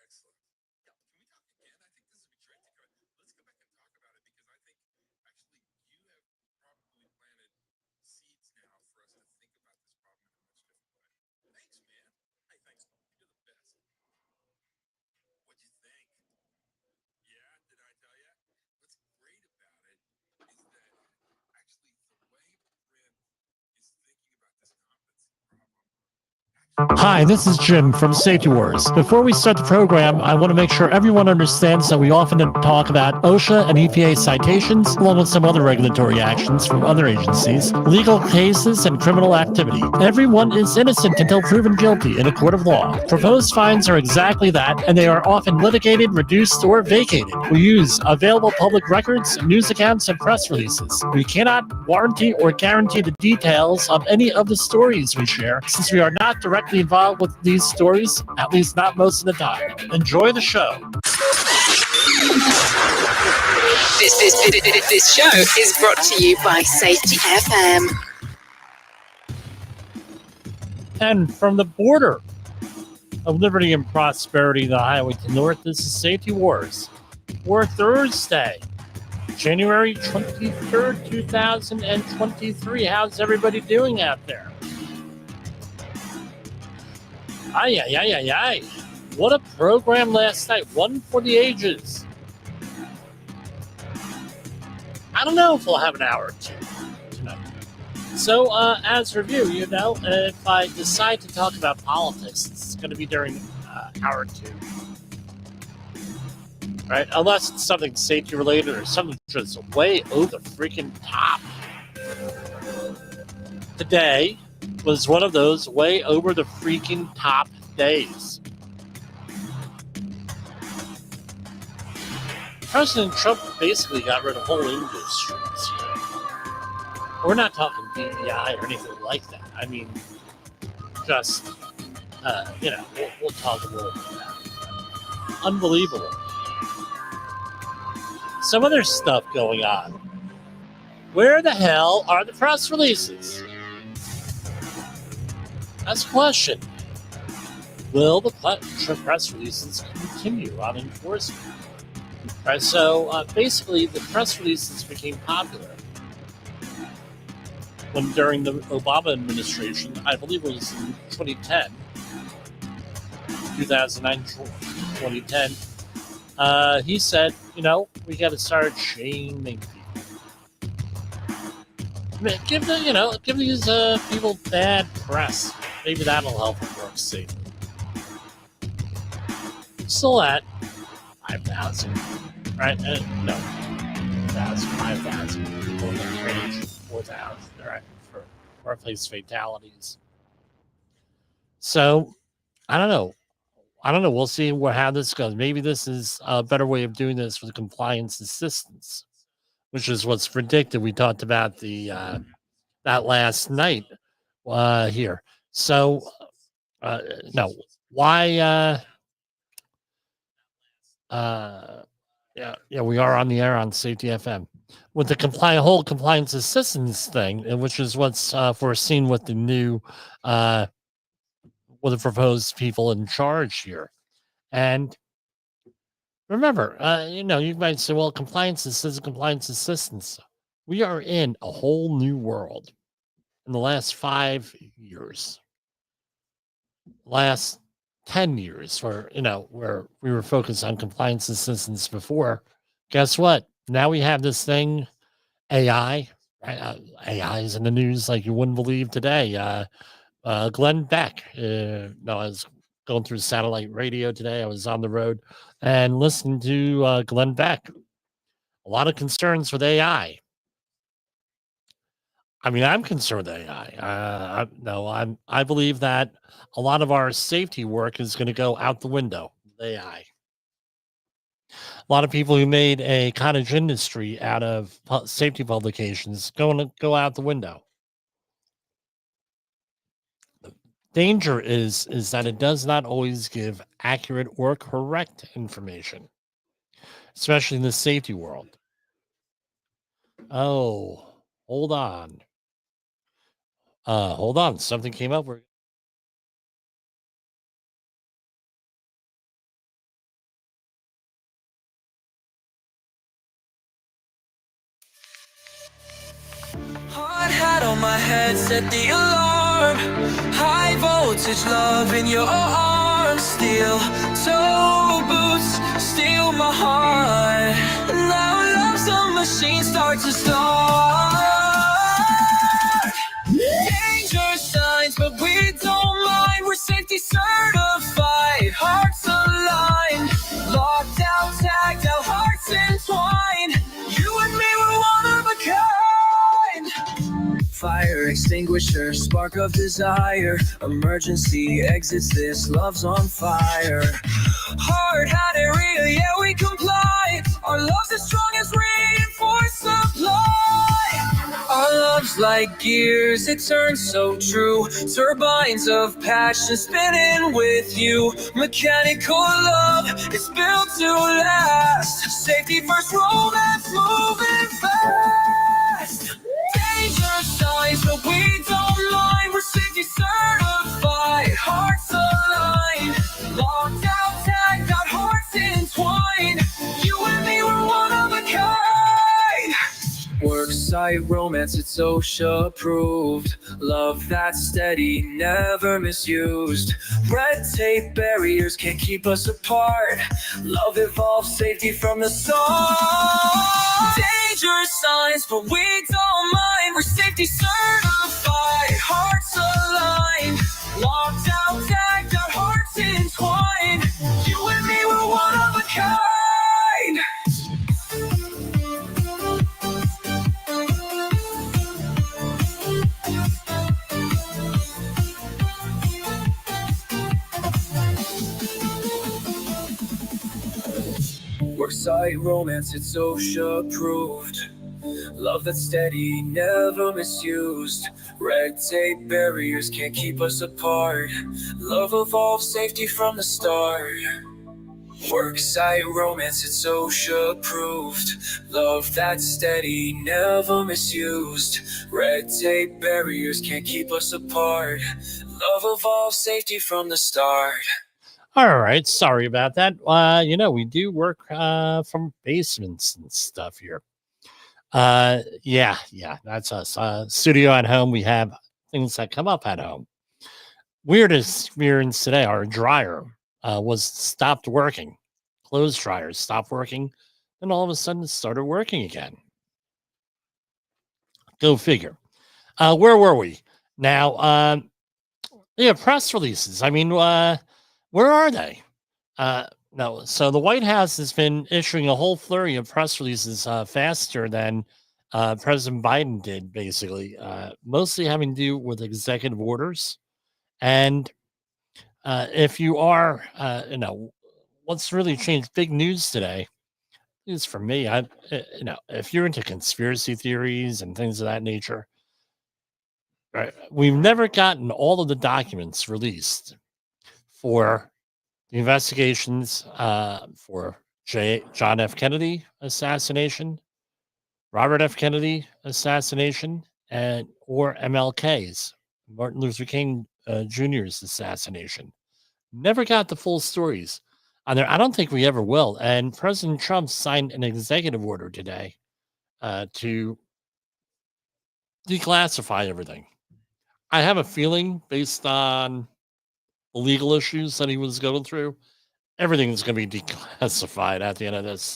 Excellent. Yeah, can we talk again? I think this would be great to go. Let's go back and talk about it because I think actually you have probably planted seeds now for us to think about this problem in a much different way. Thanks, man. Hey, thanks. You're the best. What'd you think? Yeah, did I tell you? What's great about it is that actually the way Brent is thinking about this competency problem. Hi, this is Jim from Safety Wars. Before we start the program, I want to make sure everyone understands that we often talk about OSHA and EPA citations, along with some other regulatory actions from other agencies, legal cases, and criminal activity. Everyone is innocent until proven guilty in a court of law. Proposed fines are exactly that, and they are often litigated, reduced, or vacated. We use available public records, news accounts, and press releases. We cannot warranty or guarantee the details of any of the stories we share, since we are not directly involved with these stories, at least not most of the time. Enjoy the show. This show is brought to you by Safety FM. And from the border of liberty and prosperity, the highway to north, this is Safety Wars for Thursday, January 23rd, 2023. How's everybody doing out there? Ay. What a program last night. One for the ages. I don't know if we'll have an hour or two tonight. So, as review, if I decide to talk about politics, it's going to be during hour two. Right? Unless it's something safety related or something just way over the freaking top. Today was one of those way over the freaking top days. President Trump basically got rid of whole industries. We're not talking DEI or anything like that. I mean, just, we'll talk a little bit about it. Unbelievable. Some other stuff going on. Where the hell are the press releases? That's a question. Will the press releases continue on enforcement? Right, so basically, the press releases became popular when during the Obama administration, I believe it was in 2010, 2010, he said, we got to start shaming people. Give these people bad press. Maybe that'll help them work safely. Still at 5,000, right? No, 5,000 people in the range, 4,000, right, for workplace fatalities. So, I don't know. We'll see how this goes. Maybe this is a better way of doing this with compliance assistance, which is what's predicted. We talked about that last night here. So, no, why? We are on the air on Safety FM with the whole compliance assistance thing, which is what's foreseen with the new, with the proposed people in charge here. And remember, you might say, well, compliance assistance. We are in a whole new world in the last 5 years, last 10 years, where we were focused on compliance assistance before. Guess what? Now we have this thing, AI. Right? AI is in the news like you wouldn't believe today. Glenn Beck. I was going through satellite radio today. I was on the road and listening to Glenn Beck. A lot of concerns with AI. I mean, I'm concerned with AI. I believe that a lot of our safety work is going to go out the window with AI. A lot of people who made a cottage industry out of safety publications going to go out the window. The danger is that it does not always give accurate or correct information, especially in the safety world. Oh, hold on. Something came up. hat on my head, set the alarm. High voltage love in your arms. Steel toe boots, steal my heart. Now love's a machine, start to start. Danger signs, but we don't mind. We're safety certified, hearts aligned. Locked out, tagged out, hearts entwined. You and me were one of a kind. Fire extinguisher, spark of desire. Emergency exits, this love's on fire. Hard hat area, yeah, we comply. Our love's as strong as reinforced supply. Our love's like gears, it turns so true. Turbines of passion spinning with you. Mechanical love, it's built to last. Safety first, romance moving fast. Danger signs, but we don't mind. We're safety certified, hearts aligned. Locked out, tagged out, hearts entwined. You and me were one of a kind. Worksite romance, it's OSHA approved. Love that's steady, never misused. Red tape barriers can't keep us apart. Love evolves, safety from the start. Danger signs, but we don't mind. We're safety certified, hearts aligned. Locked out, tagged out, hearts entwined. You and me were one of a kind. Worksite romance, it's OSHA approved. Love that's steady, never misused. Red tape barriers can't keep us apart. Love evolves, safety from the start. Worksite romance, it's OSHA approved. Love that's steady, never misused. Red tape barriers can't keep us apart. Love evolves, safety from the start. All right, sorry about that. We do work from basements and stuff here. Yeah, that's us. Studio at home, we have things that come up at home. Weirdest experience today, our dryer was stopped working. Clothes dryers stopped working, and all of a sudden it started working again. Go figure. Where were we? Now, press releases. I mean, where are they? No. So the White House has been issuing a whole flurry of press releases faster than President Biden did, basically, mostly having to do with executive orders. And if you are, what's really changed, big news today, at least for me, if you're into conspiracy theories and things of that nature, right, we've never gotten all of the documents released for the investigations for John F. Kennedy assassination, Robert F. Kennedy assassination, or MLK's, Martin Luther King Jr.'s assassination. Never got the full stories on there. I don't think we ever will. And President Trump signed an executive order today to declassify everything. I have a feeling, based on the legal issues that he was going through, everything's going to be declassified at the end of this.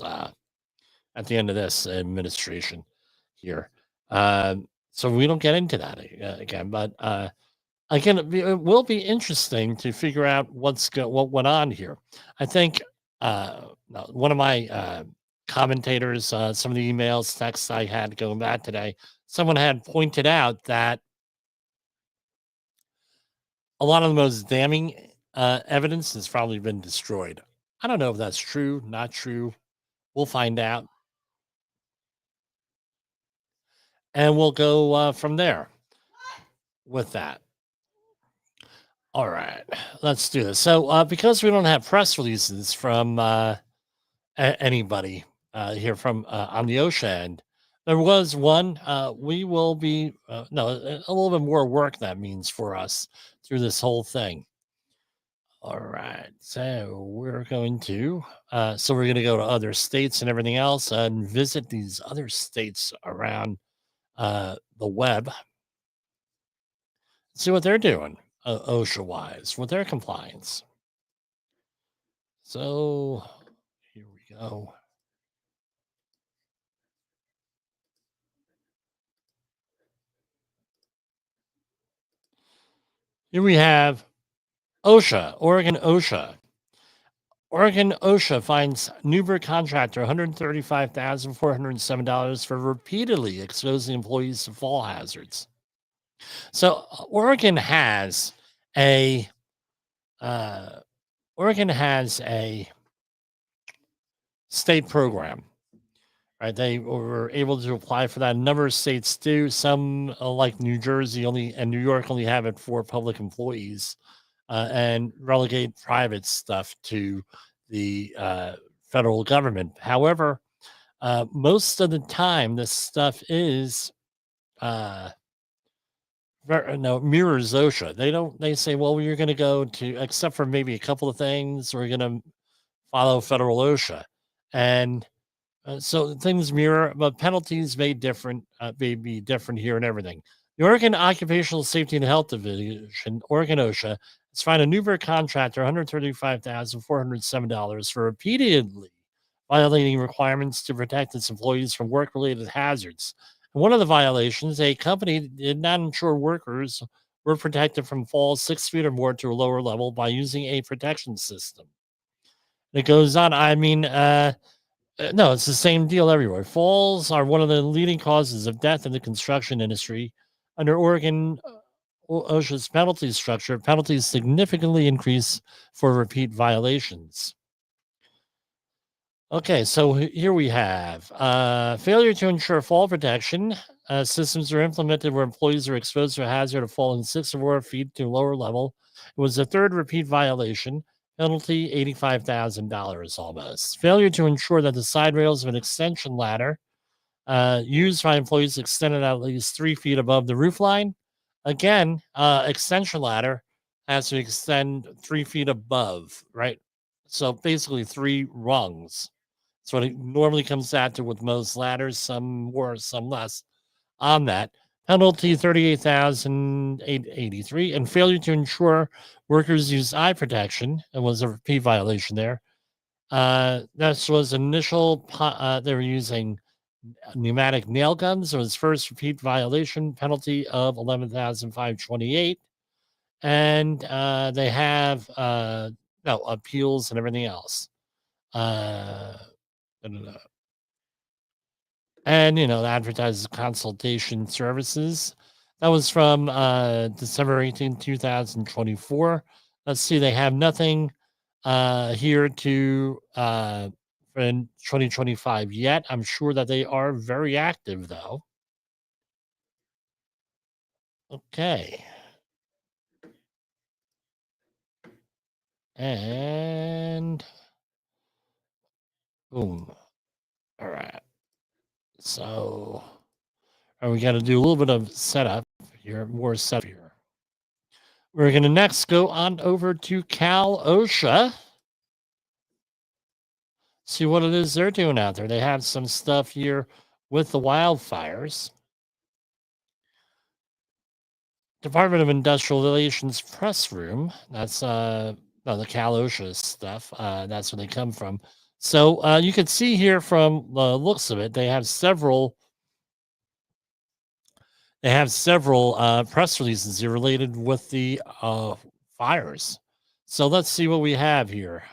At the end of this administration here, so we don't get into that again. But again, it will be interesting to figure out what went on here. I think one of my commentators, some of the emails, texts I had going back today, someone had pointed out that a lot of the most damning evidence has probably been destroyed. I don't know if that's true, not true. We'll find out. And we'll go from there with that. All right, let's do this. So, because we don't have press releases from anybody here from on the OSHA end, there was one. We will be a little bit more work that means for us through this whole thing. All right, so we're going to go to other states and everything else and visit these other states around the web. See what they're doing, OSHA wise, with their compliance. So here we go. Here we have OSHA, Oregon OSHA. Oregon OSHA fines Newberg contractor $135,407 for repeatedly exposing employees to fall hazards. So Oregon has a state program, right? They were able to apply for that. A number of states do. Some, like New Jersey, and New York, only have it for public employees, and relegate private stuff to the federal government. However, most of the time, this stuff is mirrors OSHA. They say, well, you're going to go to, except for maybe a couple of things, we're going to follow federal OSHA. And so things mirror, but penalties may be different here and everything. The Oregon Occupational Safety and Health Division, Oregon OSHA, has fined a Newberg contractor $135,407 for repeatedly violating requirements to protect its employees from work-related hazards. And one of the violations, a company did not ensure workers were protected from falls 6 feet or more to a lower level by using a protection system. It goes on. I mean, no, it's the same deal everywhere. Falls are one of the leading causes of death in the construction industry. Under Oregon OSHA's penalty structure, penalties significantly increase for repeat violations. Okay, so here we have failure to ensure fall protection. Systems are implemented where employees are exposed to a hazard of falling 6 or more feet to a lower level. It was the third repeat violation. Penalty $85,000 almost. Failure to ensure that the side rails of an extension ladder used by employees extended at least 3 feet above the roof line. Again, extension ladder has to extend 3 feet above, right? So basically 3 rungs. That's what it normally comes out to with most ladders, some more, some less on that. Penalty $38,883, and failure to ensure workers use eye protection. It was a repeat violation there. This was initial, they were using pneumatic nail guns. It was first repeat violation, penalty of $11,528. And they have appeals and everything else. And it advertises consultation services. That was from December 18, 2024. Let's see, they have nothing here to in 2025 yet. I'm sure that they are very active, though. Okay. And boom. All right. So we got to do a little bit of setup here, more setup here. We're going to next go on over to Cal OSHA. See what it is they're doing out there. They have some stuff here with the wildfires. Department of Industrial Relations press room. That's the Cal OSHA stuff. That's where they come from. So you can see here from the looks of it, they have several press releases here related with the fires. So let's see what we have here.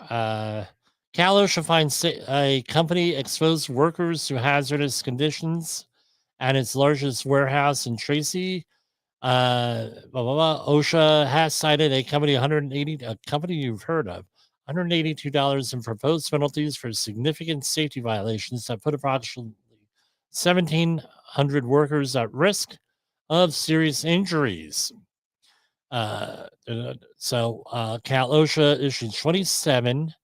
Cal OSHA finds a company exposed workers to hazardous conditions at its largest warehouse in Tracy. OSHA has cited a company a company you've heard of, $182 in proposed penalties for significant safety violations that put approximately 1,700 workers at risk of serious injuries. So Cal OSHA issued 27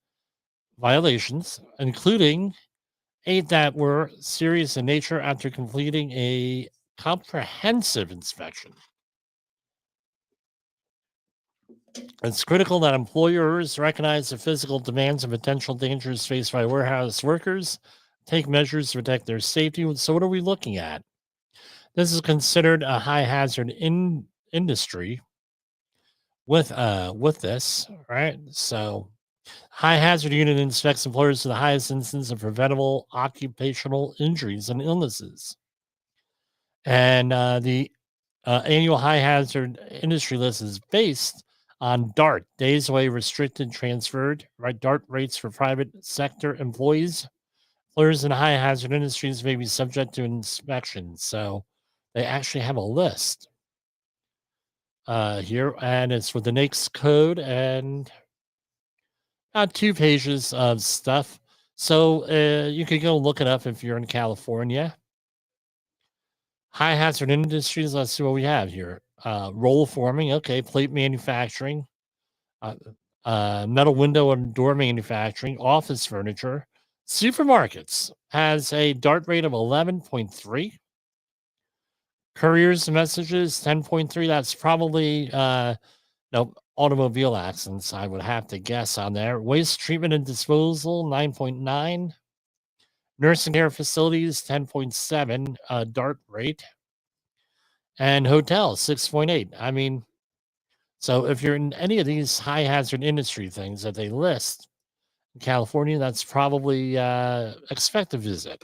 violations, including 8 that were serious in nature after completing a comprehensive inspection. It's critical that employers recognize the physical demands and potential dangers faced by warehouse workers, take measures to protect their safety. So what are we looking at? This is considered a high hazard industry with this, right? So high hazard unit inspects employers to the highest instance of preventable occupational injuries and illnesses. And the annual high hazard industry list is based on DART, days away, restricted, transferred, right? DART rates for private sector employees. Employers in high hazard industries may be subject to inspection. So they actually have a list here, and it's with the NAICS code and 2 pages of stuff. So you could go look it up if you're in California. High hazard industries. Let's see what we have here. Roll forming. Okay. Plate manufacturing. Metal window and door manufacturing. Office furniture. Supermarkets has a DART rate of 11.3. Couriers and messages 10.3. That's probably no automobile accidents, I would have to guess on there. Waste treatment and disposal 9.9. Nursing care facilities 10.7 DART rate. And hotels 6.8. I mean, so if you're in any of these high hazard industry things that they list in California, that's probably expect a visit.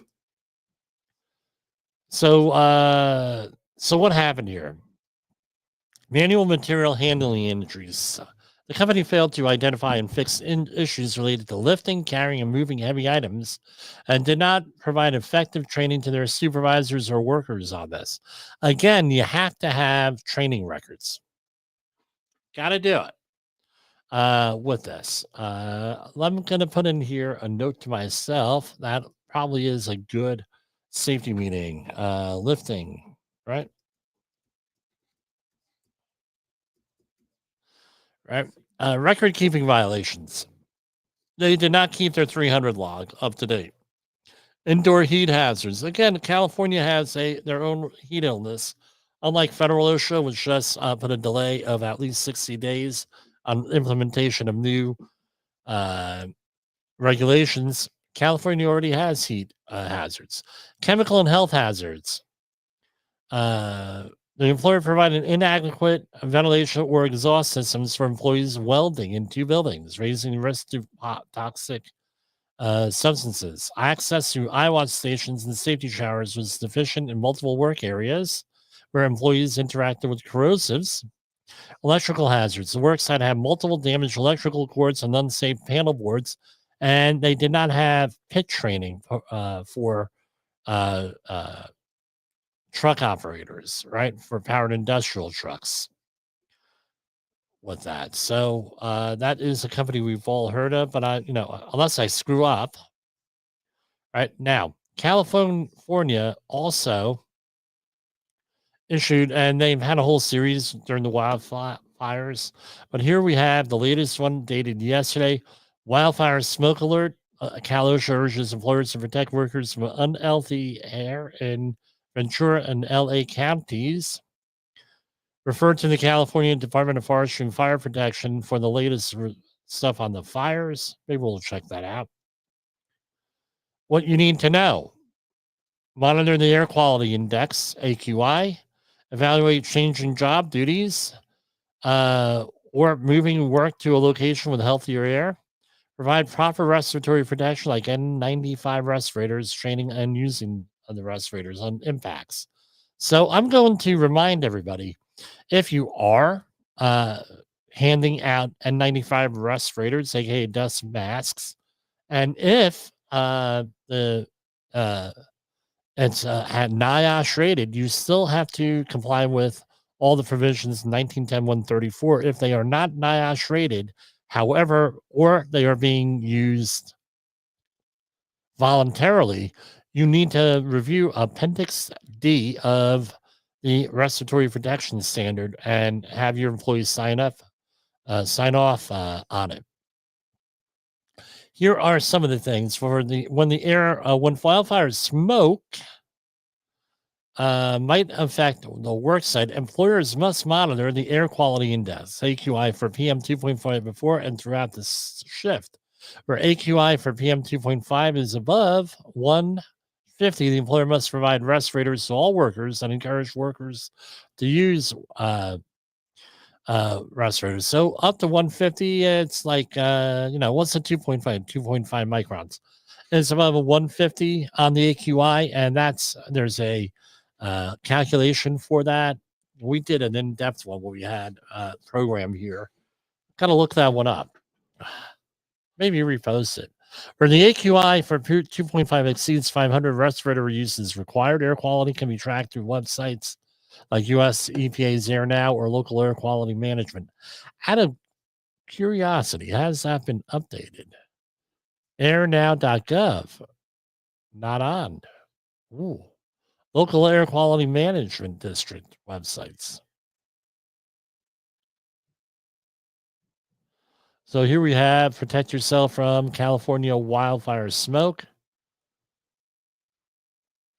So so what happened here? Manual material handling injuries. The company failed to identify and fix issues related to lifting, carrying, and moving heavy items, and did not provide effective training to their supervisors or workers on this. Again, you have to have training records. Got to do it with this. I'm going to put in here a note to myself. That probably is a good safety meeting. Lifting, right? Right. Record keeping violations. They did not keep their 300 log up to date. Indoor heat hazards. Again, California has their own heat illness. Unlike federal OSHA, which just put a delay of at least 60 days on implementation of new regulations, California already has heat hazards. Chemical and health hazards. The employer provided inadequate ventilation or exhaust systems for employees welding in 2 buildings, raising the risk to toxic substances. Access to iWatch stations and safety showers was deficient in multiple work areas where employees interacted with corrosives. Electrical hazards. The work site had multiple damaged electrical cords and unsafe panel boards, and they did not have pit training for truck operators, right? For powered industrial trucks with that. So that is a company we've all heard of, but unless I screw up. Right now, California also issued, and they've had a whole series during the wildfires, but here we have the latest one dated yesterday. Wildfire smoke alert. Cal OSHA urges employers to protect workers from unhealthy air in Ventura and LA counties. Refer to the California Department of Forestry and Fire Protection for the latest stuff on the fires. Maybe we'll check that out. What you need to know: monitor the air quality index, AQI, evaluate changing job duties, or moving work to a location with healthier air. Provide proper respiratory protection like N95 respirators, training and using the respirators on impacts. So I'm going to remind everybody, if you are handing out N95 respirators, aka dust masks, and if it's at NIOSH rated, you still have to comply with all the provisions 1910-134 if they are not NIOSH rated. However, or they are being used voluntarily, you need to review Appendix D of the respiratory protection standard and have your employees sign off on it. Here are some of the things for when wildfires smoke might affect the work site. Employers must monitor the air quality index, AQI, for PM 2.5 before and throughout the shift. Where AQI for PM 2.5 is above 150, the employer must provide respirators to all workers and encourage workers to use respirators. So up to 150, it's like, what's the 2.5 microns? It's above a 150 on the AQI, and there's a calculation for that. We did an in-depth one where we had a program here. Gotta look that one up. Maybe repost it. For the AQI for 2.5 exceeds 500, respirator use is required. Air quality can be tracked through websites like US EPA's Air Now or local air quality management. Out of curiosity, has that been updated? airnow.gov, not on. Ooh. Local air quality management district websites. So here we have protect yourself from California wildfire smoke,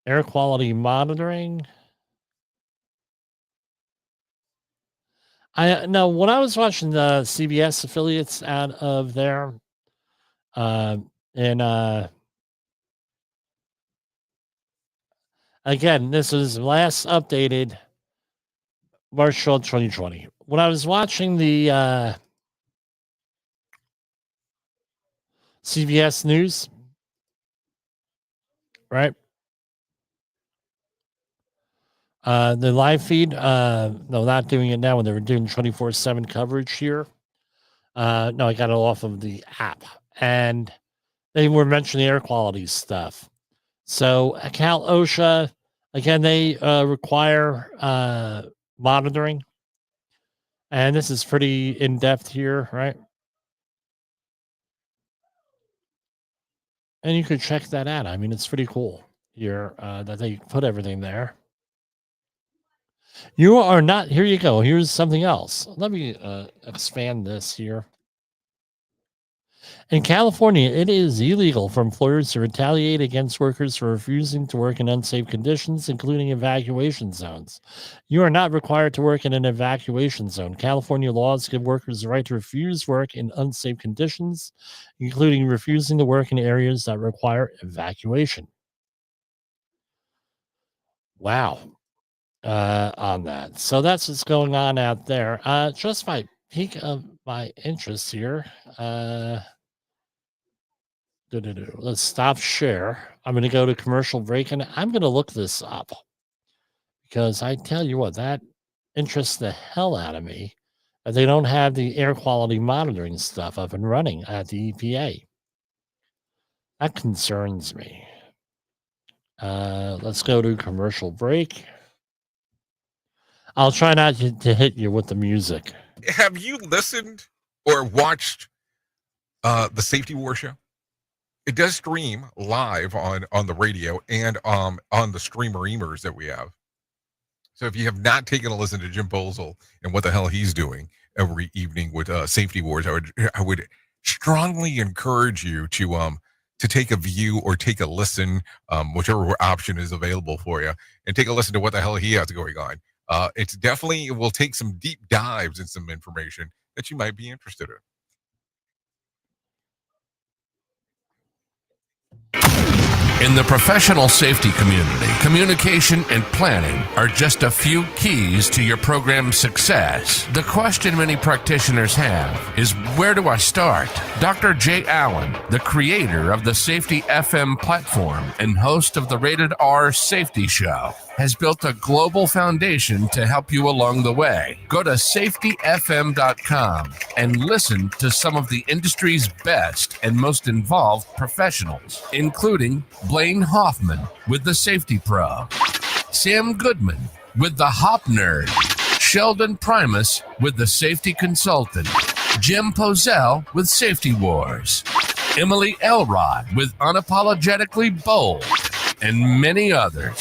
air quality monitoring. I know when I was watching the CBS affiliates out of there, and again, this was last updated March 12th, 2020. When I was watching the CBS News, right? The live feed, no, not doing it now when they were doing 24/7 coverage here. No, I got it off of the app, and they were mentioning air quality stuff. So Cal OSHA, again, they require monitoring, and this is pretty in depth here, right? And you could check that out. I mean, it's pretty cool here that they put everything there. You are not. Here you go. Here's something else. Let me expand this here. In California, it is illegal for employers to retaliate against workers for refusing to work in unsafe conditions, including evacuation zones. You are not required to work in an evacuation zone. California laws give workers the right to refuse work in unsafe conditions, including refusing to work in areas that require evacuation. Wow. On that. So that's what's going on out there. Just my peak of my interest here. Let's stop share. I'm going to go to commercial break and I'm going to look this up because I tell you what, that interests the hell out of me that they don't have the air quality monitoring stuff up and running at the EPA. That concerns me. Let's go to commercial break. I'll try not to hit you with the music. Have you listened or watched the Safety War Show? It does stream live on the radio and on the streamer-emers that we have. So if you have not taken a listen to Jim Posel and what the hell he's doing every evening with Safety Wars, I would strongly encourage you to take a view or take a listen, whichever option is available for you, and take a listen to what the hell he has going on. It will take some deep dives in some information that you might be interested in. In the professional safety community, communication and planning are just a few keys to your program's success. The question many practitioners have is, where do I start? Dr. Jay Allen, the creator of the Safety FM platform and host of the Rated R Safety Show, has built a global foundation to help you along the way. Go to safetyfm.com and listen to some of the industry's best and most involved professionals, including Blaine Hoffman with the Safety Pro, Sam Goodman with the Hop Nerd, Sheldon Primus with the Safety Consultant, Jim Posel with Safety Wars, Emily Elrod with Unapologetically Bold, and many others.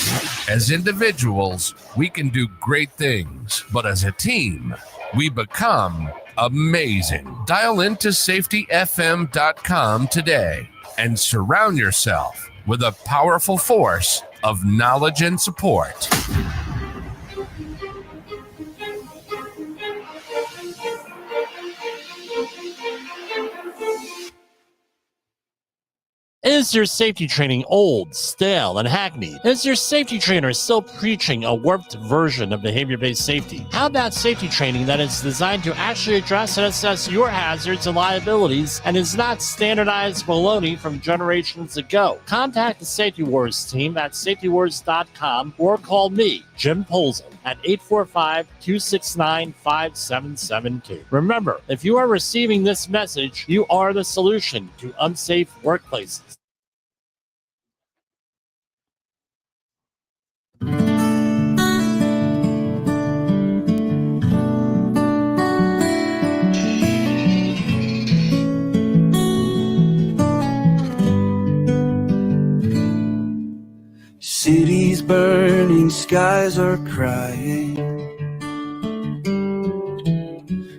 As individuals, we can do great things, but as a team, we become amazing. Dial into safetyfm.com today and surround yourself with a powerful force of knowledge and support. Is your safety training old, stale, and hackneyed? Is your safety trainer still preaching a warped version of behavior-based safety? How about safety training that is designed to actually address and assess your hazards and liabilities and is not standardized baloney from generations ago? Contact the Safety Wars team at safetywars.com or call me, Jim Poesl, at 845-269-5772. Remember, if you are receiving this message, you are the solution to unsafe workplaces. Cities burning, skies are crying.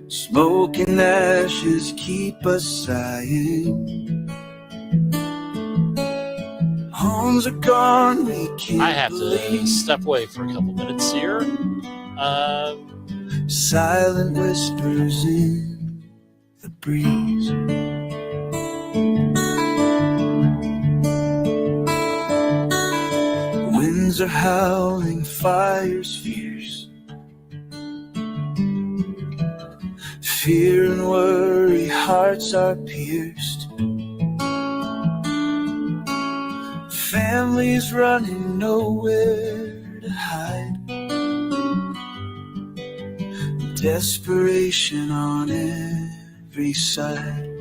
Smoke and ashes keep us sighing. Homes are gone, we can't I have to believe. step away for a couple minutes here. Silent whispers in the breeze. Winds are howling, fires fierce. Fear and worry, hearts are pierced. Families running, nowhere to hide. Desperation on every side.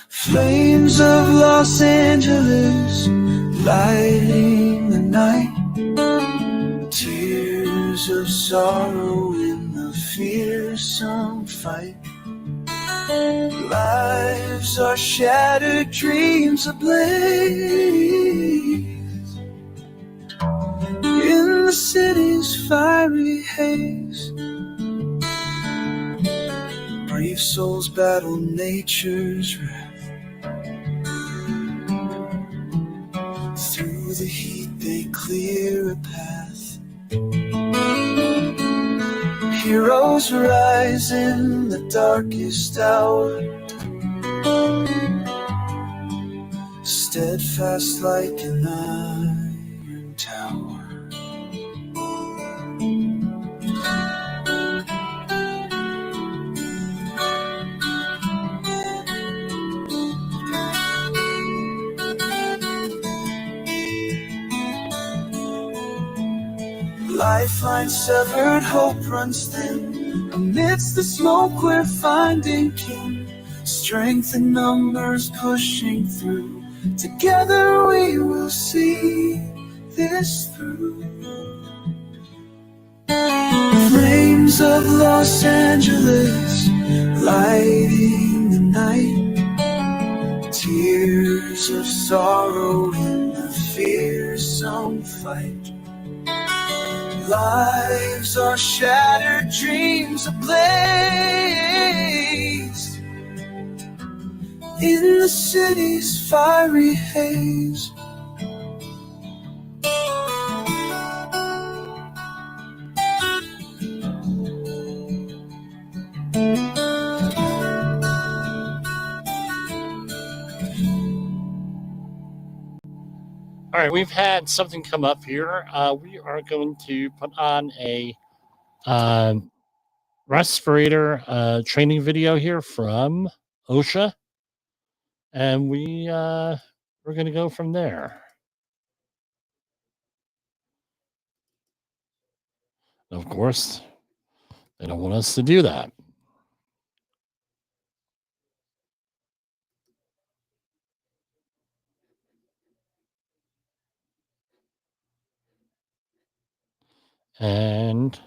Flames of Los Angeles lighting the night. Tears of sorrow in the fearsome fight. Lives are shattered, dreams ablaze. In the city's fiery haze, brave souls battle nature's wrath. Through the heat they clear a path. Heroes rise in the darkest hour, steadfast like an iron tower. Lifeline severed, hope runs thin. Amidst the smoke we're finding kin. Strength in numbers pushing through. Together we will see this through. Flames of Los Angeles lighting the night. Tears of sorrow in the fearsome fight. Lives are shattered, dreams ablaze. In the city's fiery haze. All right, we've had something come up here. We are going to put on a respirator training video here from OSHA, and we're going to go from there. Of course, they don't want us to do that. And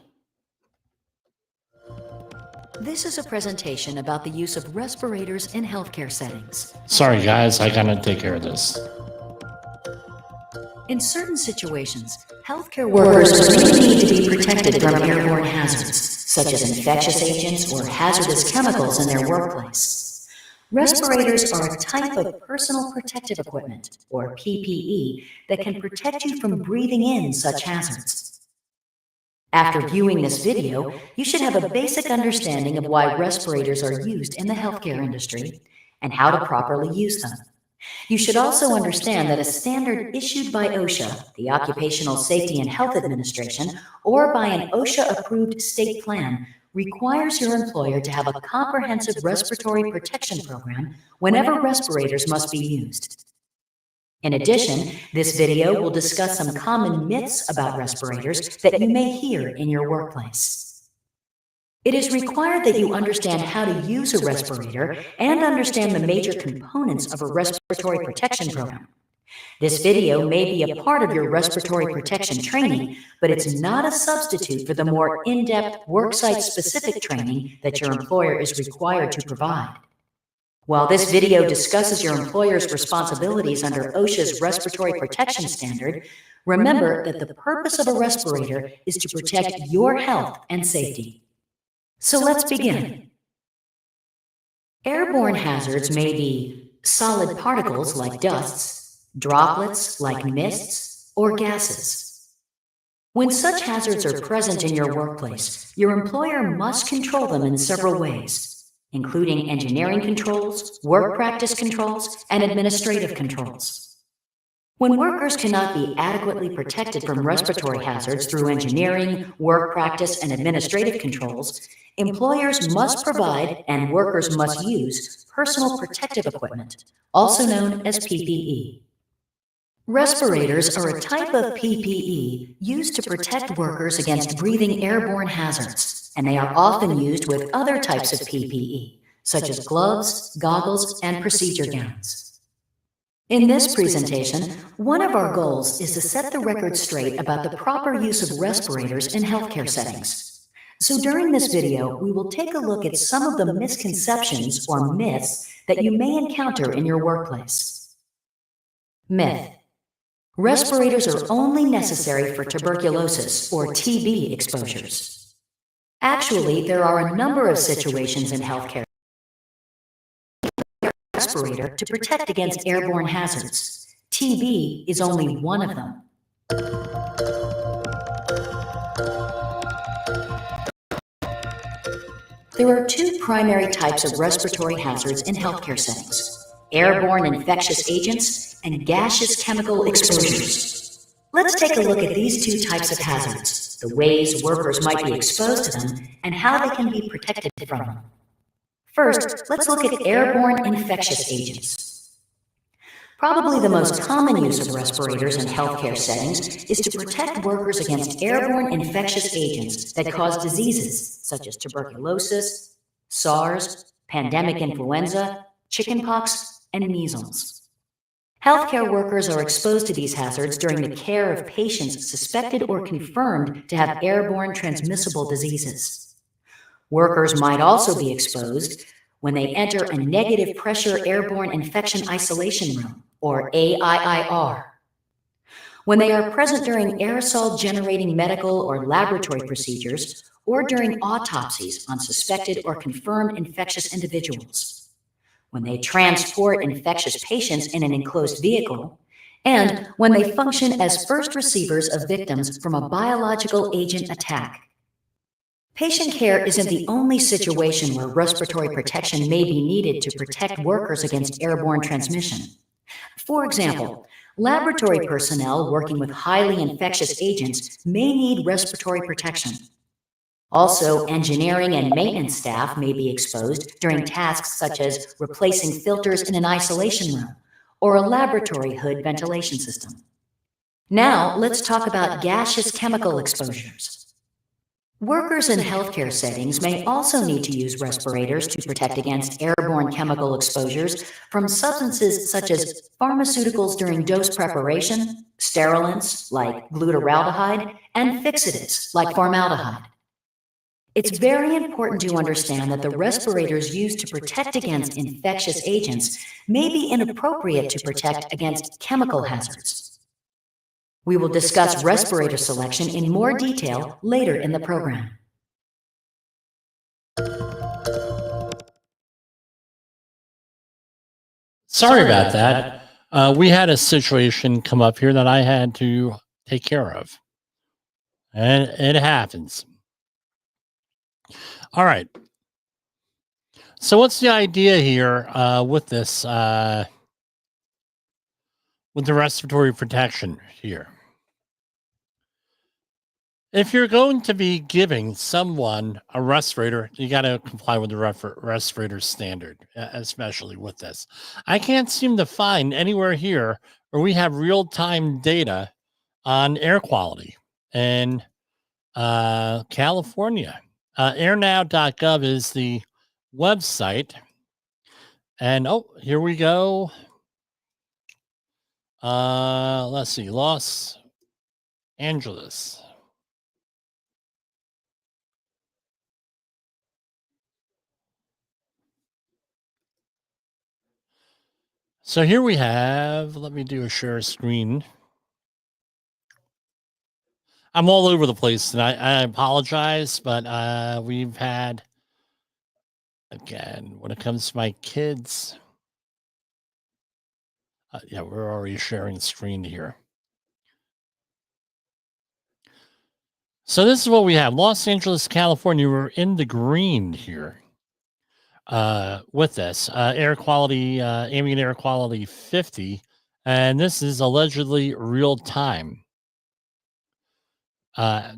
this is a presentation about the use of respirators in healthcare settings. Sorry, guys, I gotta take care of this. In certain situations, healthcare workers may need to be protected from airborne hazards, such as infectious agents or hazardous chemicals in their workplace. Respirators are a type of personal protective equipment, or PPE, that can protect you from breathing in such hazards. After viewing this video, you should have a basic understanding of why respirators are used in the healthcare industry and how to properly use them. You should also understand that a standard issued by OSHA, the Occupational Safety and Health Administration, or by an OSHA-approved state plan requires your employer to have a comprehensive respiratory protection program whenever respirators must be used. In addition, this video will discuss some common myths about respirators that you may hear in your workplace. It is required that you understand how to use a respirator and understand the major components of a respiratory protection program. This video may be a part of your respiratory protection training, but it's not a substitute for the more in-depth worksite-specific training that your employer is required to provide. While this video discusses your employer's responsibilities under OSHA's respiratory protection standard, remember that the purpose of a respirator is to protect your health and safety. So let's begin. Airborne hazards may be solid particles like dusts, droplets like mists, or gases. When such hazards are present in your workplace, your employer must control them in several ways, including engineering controls, work practice controls, and administrative controls. When workers cannot be adequately protected from respiratory hazards through engineering, work practice, and administrative controls, employers must provide and workers must use personal protective equipment, also known as PPE. Respirators are a type of PPE used to protect workers against breathing airborne hazards, and they are often used with other types of PPE, such as gloves, goggles, and procedure gowns. In this presentation, one of our goals is to set the record straight about the proper use of respirators in healthcare settings. So during this video, we will take a look at some of the misconceptions or myths that you may encounter in your workplace. Myth: respirators are only necessary for tuberculosis or TB exposures. Actually, there are a number of situations in healthcare respirator to protect against airborne hazards. TB is only one of them. There are two primary types of respiratory hazards in healthcare settings: airborne infectious agents and gaseous chemical exposures. Let's take a look at these two types of hazards, the ways workers might be exposed to them, and how they can be protected from them. First, let's look at airborne infectious agents. Probably the most common use of respirators in healthcare settings is to protect workers against airborne infectious agents that cause diseases such as tuberculosis, SARS, pandemic influenza, chickenpox, and measles. Healthcare workers are exposed to these hazards during the care of patients suspected or confirmed to have airborne transmissible diseases. Workers might also be exposed when they enter a negative pressure airborne infection isolation room, or AIIR. When they are present during aerosol-generating medical or laboratory procedures, or during autopsies on suspected or confirmed infectious individuals. When they transport infectious patients in an enclosed vehicle, and when they function as first receivers of victims from a biological agent attack. Patient care isn't the only situation where respiratory protection may be needed to protect workers against airborne transmission. For example, laboratory personnel working with highly infectious agents may need respiratory protection. Also, engineering and maintenance staff may be exposed during tasks such as replacing filters in an isolation room or a laboratory hood ventilation system. Now, let's talk about gaseous chemical exposures. Workers in healthcare settings may also need to use respirators to protect against airborne chemical exposures from substances such as pharmaceuticals during dose preparation, sterilants like glutaraldehyde, and fixatives like formaldehyde. It's very important to understand that the respirators used to protect against infectious agents may be inappropriate to protect against chemical hazards. We will discuss respirator selection in more detail later in the program. Sorry about that. We had a situation come up here that I had to take care of. And it happens. All right. So what's the idea here with this, with the respiratory protection here? If you're going to be giving someone a respirator, you got to comply with the respirator standard, especially with this. I can't seem to find anywhere here where we have real-time data on air quality in California. Airnow.gov is the website. And here we go. Let's see, Los Angeles. So here we have, let me do a share screen. I'm all over the place and I apologize, but we've had, again, when it comes to my kids, yeah, we're already sharing screen here. So this is what we have. Los Angeles, California. We're in the green here with this. Air quality, ambient air quality 50. And this is allegedly real time. Right,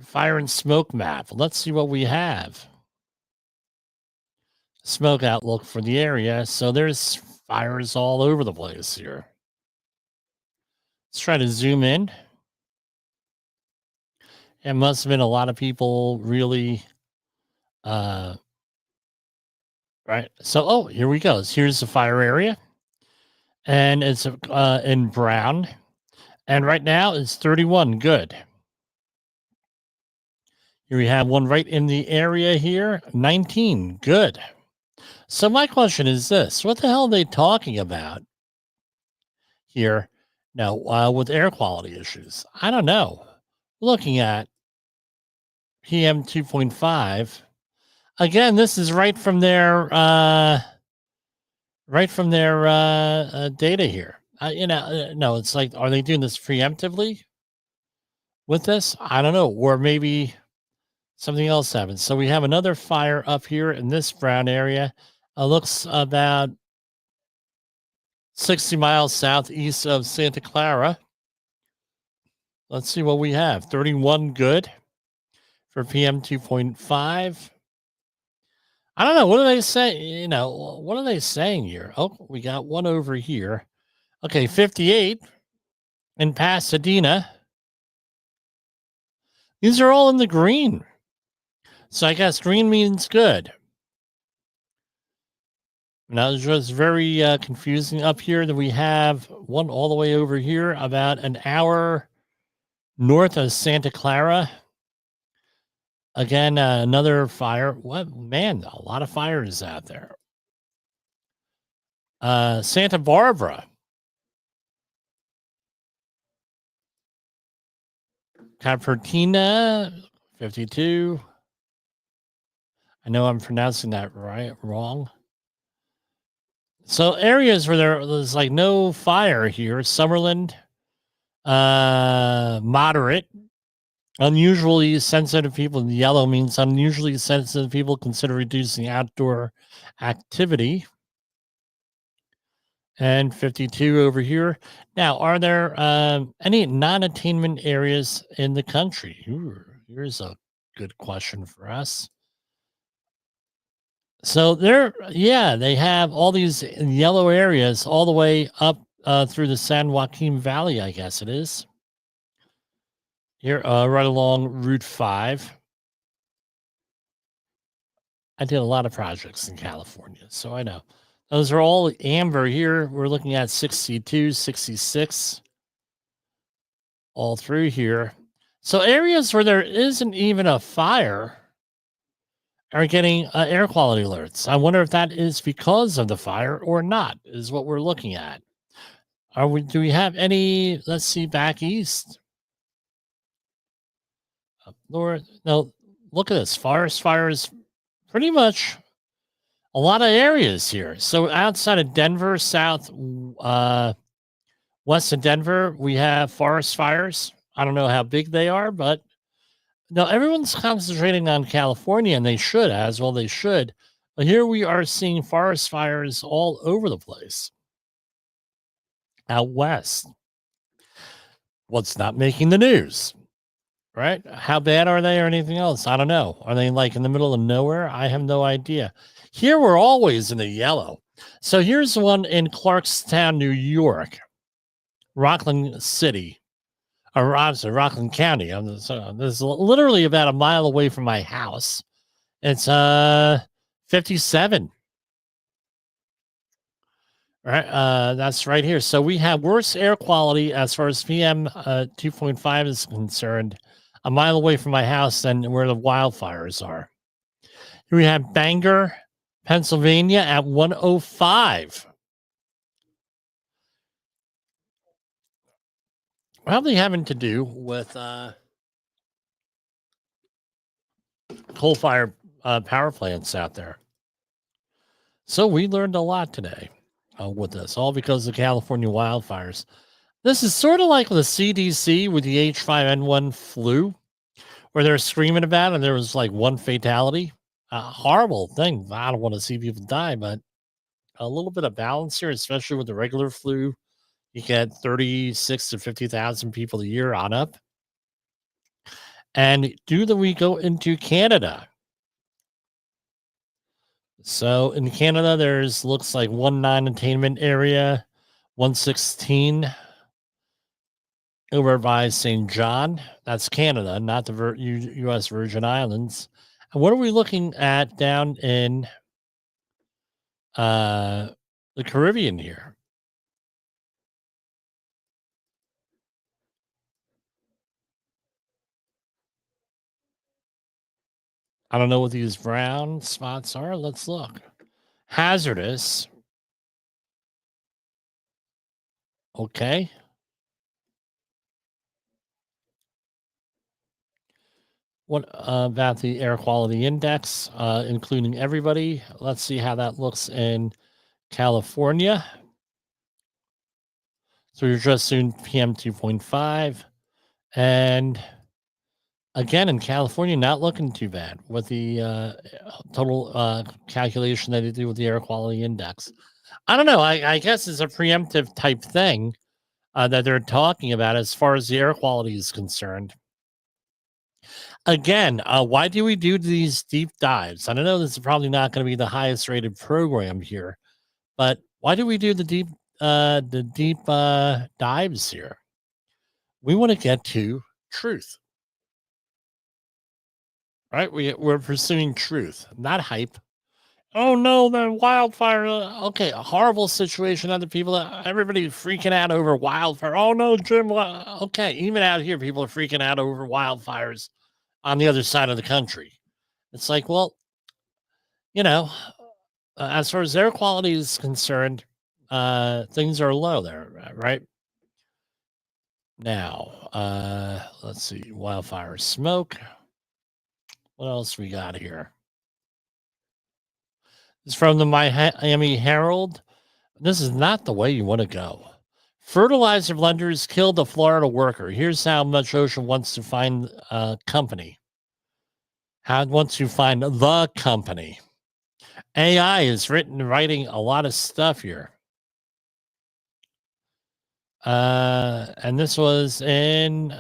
fire and smoke map. Let's see what we have. Smoke outlook for the area. So there's fires all over the place here. Let's try to zoom in. It must have been a lot of people really right. So here we go. Here's the fire area. And it's in brown. And right now it's 31. Good. Here we have one right in the area here. 19. Good. So my question is this. What the hell are they talking about here now with air quality issues? I don't know. Looking at PM 2.5. Again, this is right from their data here. No, it's like, are they doing this preemptively with this? I don't know. Or maybe something else happened. So we have another fire up here in this brown area. Looks about 60 miles southeast of Santa Clara. Let's see what we have. 31 good for PM 2.5. I don't know. What do they say? What are they saying here? Oh, we got one over here. Okay, 58 in Pasadena. These are all in the green. So I guess green means good. Now, it's just very confusing up here that we have one all the way over here, about an hour north of Santa Clara. Again, another fire. What, man, a lot of fires out there. Santa Barbara. Cupertino, 52. I know I'm pronouncing that wrong. So areas where there's like no fire here. Summerlin, moderate. Unusually sensitive people in yellow means unusually sensitive people consider reducing outdoor activity. And 52 over here. Now, are there any non-attainment areas in the country? Ooh, here's a good question for us. So they have all these yellow areas all the way up through the San Joaquin Valley, I guess it is. Here, right along Route 5. I did a lot of projects in California, so I know. Those are all amber here. We're looking at 62, 66, all through here. So areas where there isn't even a fire are getting air quality alerts. I wonder if that is because of the fire or not, is what we're looking at. Do we have any, let's see, back east? Up north? No, look at this. Forest fires, pretty much a lot of areas here. So outside of Denver, west of Denver, we have forest fires. I don't know how big they are, but no, everyone's concentrating on California, and they should, But here we are seeing forest fires all over the place. Out west. What's not making the news? Right? How bad are they or anything else? I don't know. Are they like in the middle of nowhere? I have no idea. Here we're always in the yellow. So here's one in Clarkstown, New York, Rockland City, or I'm sorry, Rockland County. This is literally about a mile away from my house. It's 57. Right, that's right here. So we have worse air quality as far as PM 2.5 is concerned, a mile away from my house than where the wildfires are. Here we have Bangor, Pennsylvania at 105. Probably having to do with coal-fired power plants out there. So we learned a lot today with this, all because of California wildfires. This is sort of like the CDC with the H5N1 flu, where they're screaming about it, and there was like one fatality. Horrible thing. I don't want to see people die, but a little bit of balance here, especially with the regular flu. You get 36 to 50,000 people a year on up. And we go into Canada? So in Canada, there's looks like 19 attainment area, 116 over by St. John. That's Canada, not the U.S. Virgin Islands. And what are we looking at down in the Caribbean here? I don't know what these brown spots are. Let's look. Hazardous. Okay. What about the air quality index, including everybody? Let's see how that looks in California. So you're just soon PM 2.5. And again, in California, not looking too bad with the total calculation that they do with the air quality index. I don't know. I guess it's a preemptive type thing that they're talking about as far as the air quality is concerned. Again, why do we do these deep dives? I don't know this is probably not going to be the highest rated program here, but why do we do the deep dives here? We want to get to truth. Right? We're pursuing truth, not hype. Oh no, the wildfire. Okay, a horrible situation. Other people, everybody freaking out over wildfire. Oh no, Jim. Okay, even out here, people are freaking out over wildfires on the other side of the country. It's like, well, as far as air quality is concerned, things are low there, right? Now, let's see, wildfire smoke. What else we got here? It's from the Miami Herald. This is not the way you want to go. Fertilizer blenders killed a Florida worker. Here's how much OSHA wants to find a company. How it wants to find the company. AI is writing a lot of stuff here. And this was in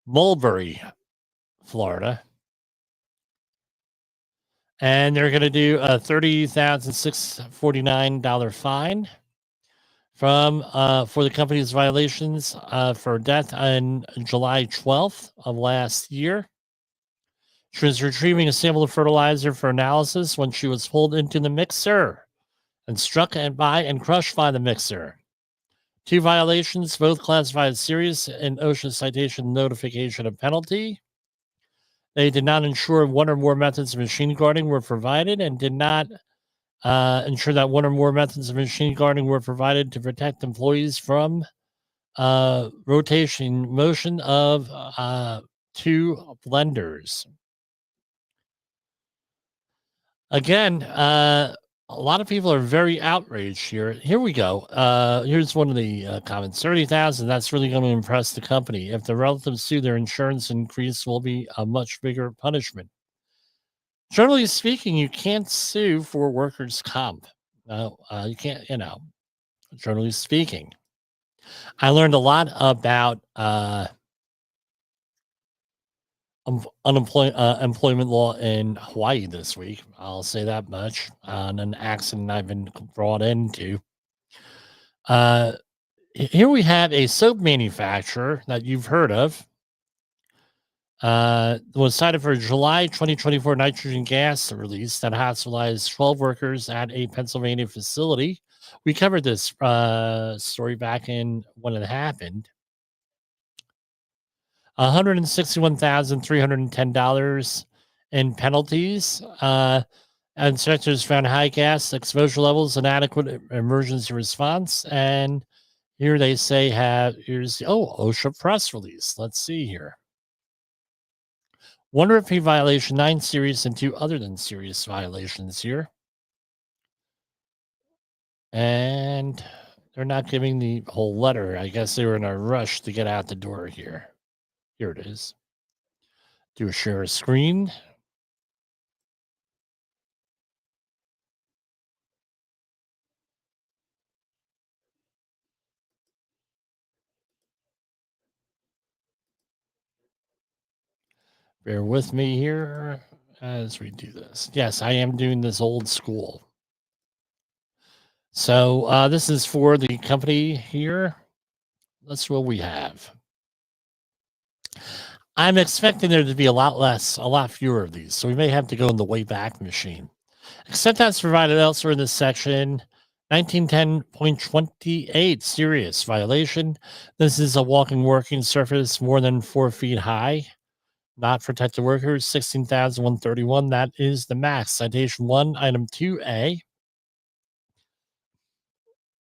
Mulberry, Florida. And they're going to do a $30,649 fine for the company's violations for death on July 12th of last year. She was retrieving a sample of fertilizer for analysis when she was pulled into the mixer and struck by and crushed by the mixer. 2 violations, both classified as serious in OSHA citation notification of penalty. They did not ensure one or more methods of machine guarding were provided and did not ensure that one or more methods of machine guarding were provided to protect employees from rotation motion of 2 blenders. Again, a lot of people are very outraged here. Here we go. Here's one of the comments. 30,000, that's really going to impress the company. If the relatives sue, their insurance increase will be a much bigger punishment. Generally speaking, you can't sue for workers' comp. No, you can't, generally speaking. I learned a lot about employment law in Hawaii this week. I'll say that much. On an accident I've been brought into. Here we have a soap manufacturer that you've heard of. Was cited for July 2024 nitrogen gas release that hospitalized 12 workers at a Pennsylvania facility. We covered this story back in when it happened. $161,310 in penalties. And inspectors found high gas exposure levels, inadequate emergency response. And here they say here's the OSHA press release. Let's see here. 1 repeat violation, 9 serious and 2 other than serious violations here. And they're not giving the whole letter. I guess they were in a rush to get out the door here. Here it is. Do a share a screen. Bear with me here as we do this. Yes, I am doing this old school. So this is for the company here. That's what we have. I'm expecting there to be a lot fewer of these. So we may have to go in the Wayback Machine. Except that's provided elsewhere in this section. 1910.28, serious violation. This is a walking working surface more than 4 feet high. Not protected workers, 16,131. That is the max. Citation 1, item 2A.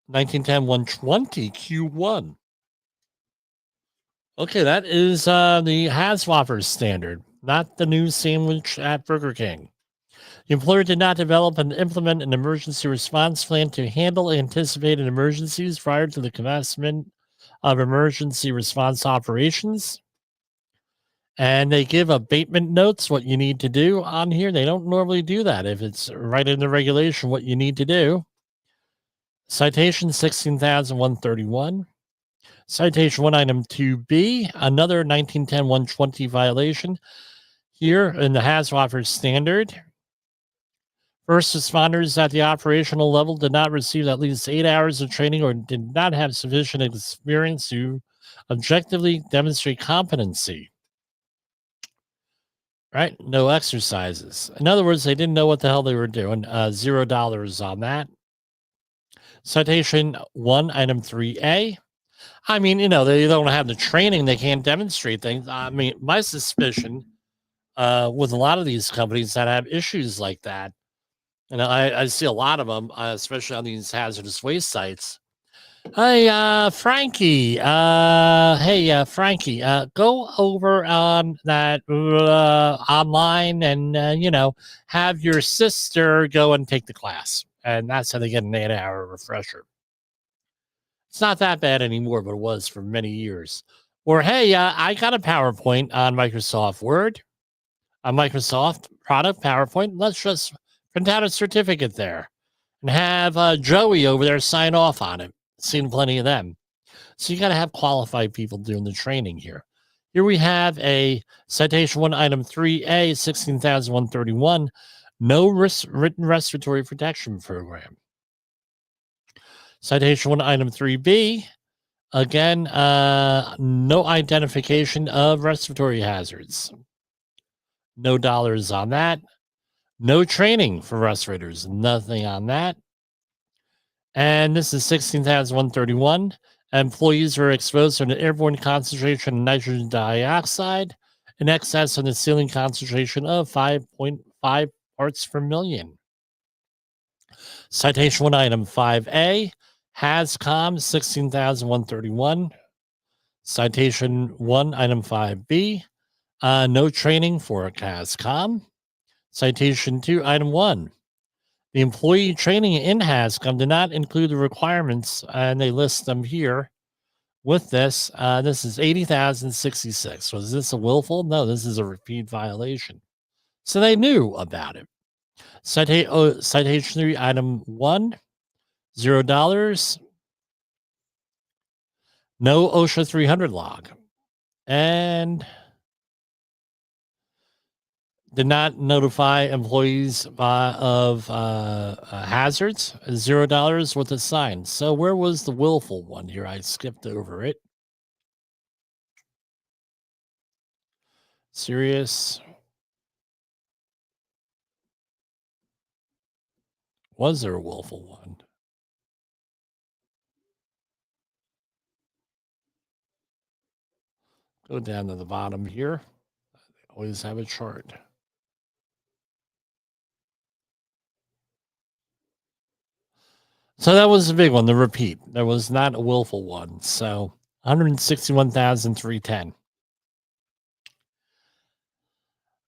1910.120, Q1. Okay, that is the Haswaffer standard, not the new sandwich at Burger King. The employer did not develop and implement an emergency response plan to handle anticipated emergencies prior to the commencement of emergency response operations. And they give abatement notes, what you need to do on here. They don't normally do that if it's right in the regulation, what you need to do. Citation 16,131. Citation 1, item 2B, another 1910.120 violation here in the Haswaffer standard. First responders at the operational level did not receive at least 8 hours of training or did not have sufficient experience to objectively demonstrate competency. Right? No exercises. In other words, they didn't know what the hell they were doing. $0 on that. Citation 1, item 3A. I mean, they don't have the training. They can't demonstrate things. I mean, my suspicion with a lot of these companies that have issues like that, and I see a lot of them, especially on these hazardous waste sites. Hey, Frankie. Frankie, go over on that online and, have your sister go and take the class. And that's how they get an 8-hour refresher. It's not that bad anymore, but it was for many years. Or, hey, I got a PowerPoint on Microsoft Word, a Microsoft product PowerPoint. Let's just print out a certificate there and have Joey over there sign off on it. Seen plenty of them. So you got to have qualified people doing the training here. Here we have a citation 1, item 3A, 16,131, no written respiratory protection program. Citation 1, item 3B, again, no identification of respiratory hazards. No dollars on that. No training for respirators. Nothing on that. And this is 16,131. Employees were exposed to an airborne concentration of nitrogen dioxide in excess of the ceiling concentration of 5.5 parts per million. Citation 1, item 5A. HAZCOM 16,131. Citation 1, item 5B. No training for a HAZCOM. Citation 2, item 1. The employee training in HAZCOM did not include the requirements, and they list them here with this. This is 80,066. Was this a willful? No, this is a repeat violation. So they knew about it. Citation 3, item 1, $0. No OSHA 300 log. And did not notify employees of hazards. $0 with a sign. So where was the willful one here? I skipped over it. Serious. Was there a willful one? Go down to the bottom here. Always have a chart. So that was a big one, the repeat. There was not a willful one. So 161,310.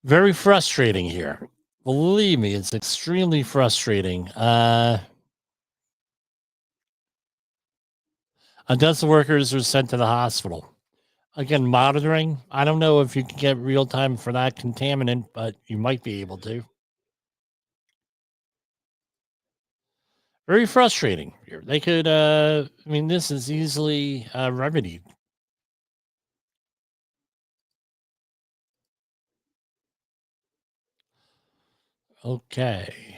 Very frustrating here. Believe me, it's extremely frustrating. A dozen workers are sent to the hospital. Again, monitoring. I don't know if you can get real time for that contaminant, but you might be able to. Very frustrating here. They could, this is easily remedied. Okay.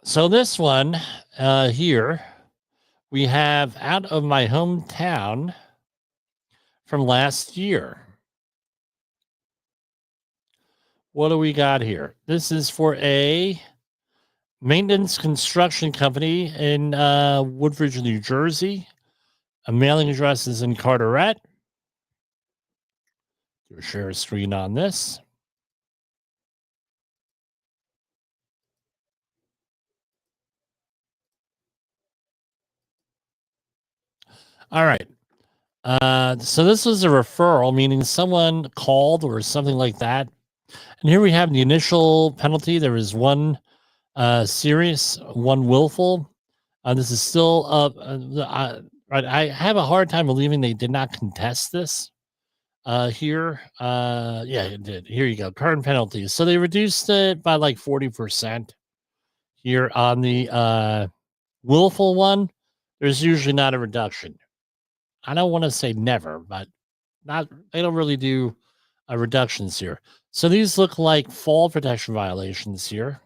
So this one here, we have out of my hometown from last year. What do we got here? This is for a maintenance construction company in Woodbridge, New Jersey. A mailing address is in Carteret. Do share a screen on this. All right. So this was a referral, meaning someone called or something like that. And here we have the initial penalty. There is one serious, one willful. This is still up. Right. I have a hard time believing they did not contest this here. Yeah, it did. Here you go. Current penalties. So they reduced it by like 40% here on the willful one. There's usually not a reduction. I don't want to say never, but they don't really do reductions here. So these look like fall protection violations here.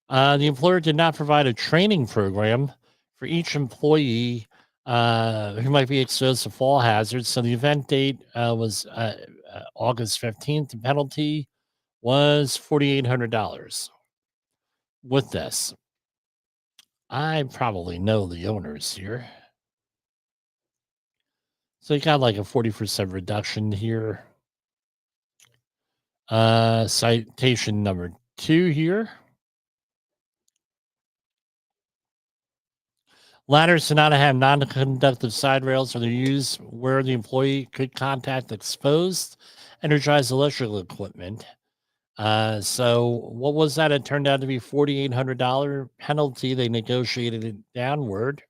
The employer did not provide a training program for each employee who might be exposed to fall hazards. So the event date was August 15th. The penalty was $4,800. With this, I probably know the owners here. So you got like a 40% reduction here. Citation number 2 here. Ladders do not have non-conductive side rails or they're used where the employee could contact exposed energized electrical equipment. So what was that? It turned out to be $4,800 penalty. They negotiated it downward.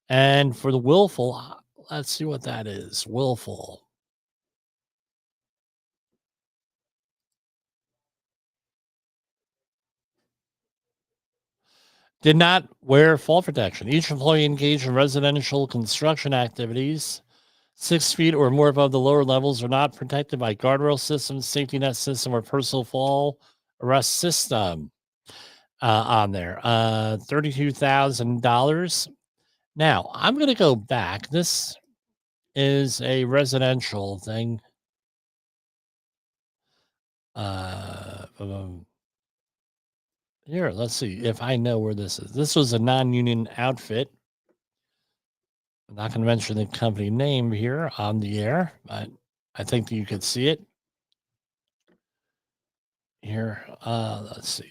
And for the willful, let's see what that is. Willful. Did not wear fall protection. Each employee engaged in residential construction activities 6 feet or more above the lower levels are not protected by guardrail systems, safety net system, or personal fall arrest system on there. $32,000. Now, I'm going to go back. This is a residential thing. Here, let's see if I know where this is. This was a non-union outfit. I'm not going to mention the company name here on the air, but I think you could see it here. Let's see.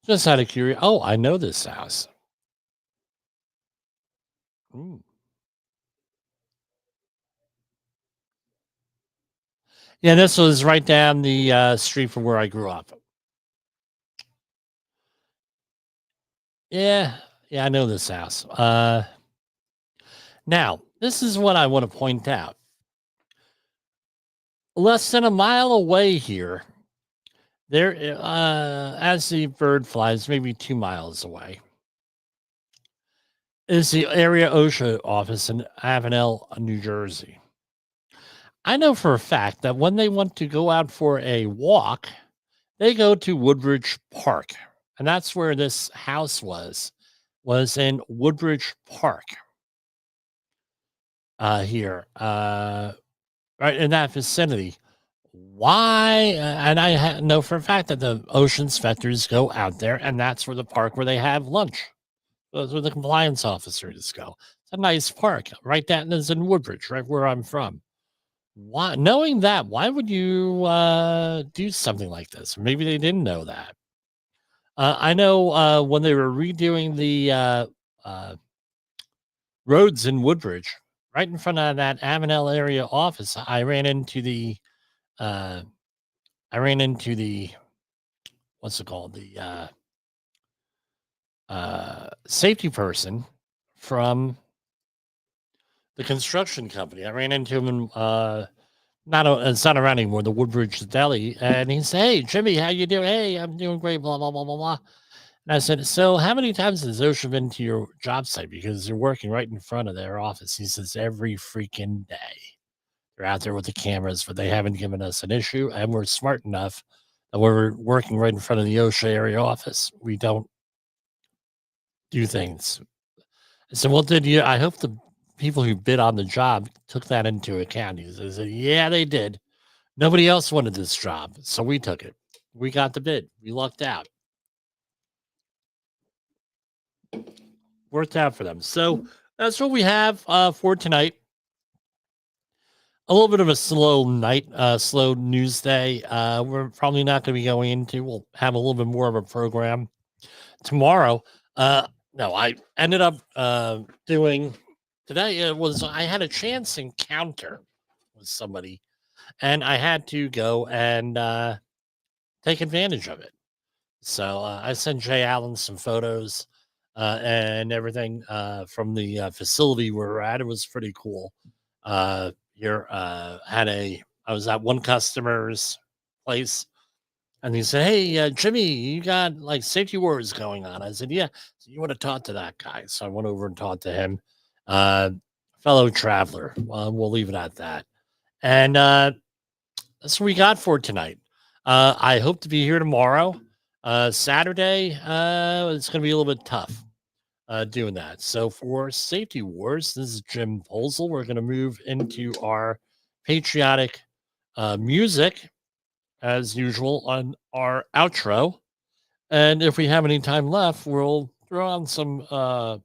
Just out of curiosity. Oh, I know this house. Ooh. Yeah, this was right down the street from where I grew up. Yeah, I know this house. Now, this is what I want to point out. Less than a mile away here, there, as the bird flies, maybe 2 miles away, is the area OSHA office in Avenel, New Jersey. I know for a fact that when they want to go out for a walk, they go to Woodbridge Park. And that's where this house was in Woodbridge Park. Here, right in that vicinity. Why? And I know for a fact that the OSHA inspectors go out there, and that's where the park where they have lunch. That's where the compliance officers go. It's a nice park, right down is in Woodbridge, right where I'm from. Why? Knowing that, why would you do something like this? Maybe they didn't know that. I know when they were redoing the roads in Woodbridge, right in front of that Avenel area office, I ran into the what's it called? The safety person from the construction company. I ran into him in it's not around anymore, the Woodbridge Deli, and he said, "Hey, Jimmy, how you doing?" "Hey, I'm doing great, blah, blah, blah, blah, blah." And I said, "So how many times has OSHA been to your job site? Because you're working right in front of their office." He says, "Every freaking day. They're out there with the cameras, but they haven't given us an issue, and we're smart enough that we're working right in front of the OSHA area office. We don't do things." I said, "Well, I hope the people who bid on the job took that into account." He said, "Yeah, they did. Nobody else wanted this job, so we took it. We got the bid. We lucked out. Worked out for them." So that's what we have for tonight. A little bit of a slow night, slow news day. We're probably not going to be going into. We'll have a little bit more of a program tomorrow. No, I ended up doing today. I had a chance encounter with somebody, and I had to go and take advantage of it. So I sent Jay Allen some photos and everything from the facility where we're at. It was pretty cool. I was at one customer's place, and he said, "Hey, Jimmy, you got like safety wars going on?" I said, "Yeah." So you want to talk to that guy? So I went over and talked to him. Fellow traveler. We'll leave it at that. And that's what we got for tonight. I hope to be here tomorrow. Saturday, it's going to be a little bit tough doing that. So for Safety Wars, this is jimpoesl. We're going to move into our patriotic music as usual on our outro. And if we have any time left, we'll throw on some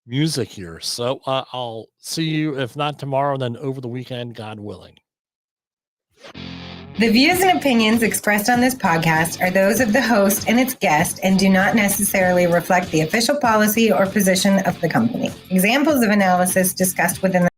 music here. So I'll see you, if not tomorrow, then over the weekend, God willing. The views and opinions expressed on this podcast are those of the host and its guest and do not necessarily reflect the official policy or position of the company. Examples of analysis discussed within the